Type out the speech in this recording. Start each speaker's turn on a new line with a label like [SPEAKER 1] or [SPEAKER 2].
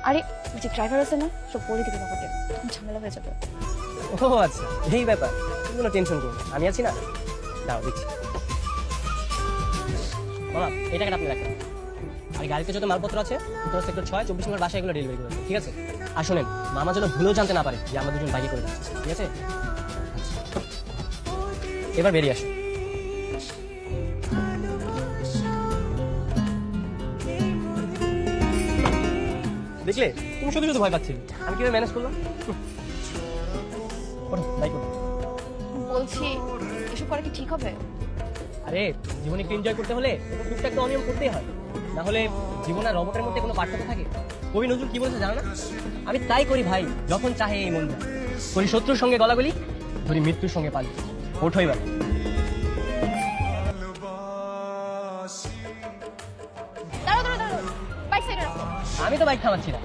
[SPEAKER 1] আরে যে ড্রাইভার আছে না সব বলে দিবে ব্যাপারটা, তখন ঝামেলা হয়ে যাবে।
[SPEAKER 2] ও আচ্ছা, এই ব্যাপার। তুমি কোনো টেনশন করো না, আমি আছি না। দাঁড়াও দিচ্ছি। মামা, এই টাকাটা আপনি রাখেন। আর গাড়িতে যত মালপত্র আছে উত্তর সেক্টর 6 24 নম্বর বাসায় এগুলো ডেলিভারি করে দেবেন, ঠিক আছে? আর শোনেন, মামা যেন ভুলেও জানতে না পারে যে আমরা দুজন বাইকে করে যাচ্ছি, ঠিক আছে? এবার বেরিয়ে আসো। দেখলে, তুমি শুধু শুধু ভয় পাচ্ছিলে। আমি কিভাবে ম্যানেজ করলাম? ওঠো, বাইক ওঠো।
[SPEAKER 1] বলছি এসব করা কি ঠিক হবে?
[SPEAKER 2] আরে জীবনে একটু এনজয় করতে হলে এটা টুকটাক তো অনিয়ম করতেই হয়, না হলে জীবন আর রবটের মধ্যে কোনো পার্থক্য থাকে? কবি নজরুল কি বলেছে জানো না? আমি তাই করি ভাই যখন চাহে এই মন যায়, করি শত্রুর সঙ্গে গলাগলি, ধরি মৃত্যুর সঙ্গে পালি। ওঠো এবার।
[SPEAKER 1] দাঁড়াও দাঁড়াও দাঁড়াও, বাইক সাইডে রাখো।
[SPEAKER 2] আমি তো বাইক থামাচ্ছি না,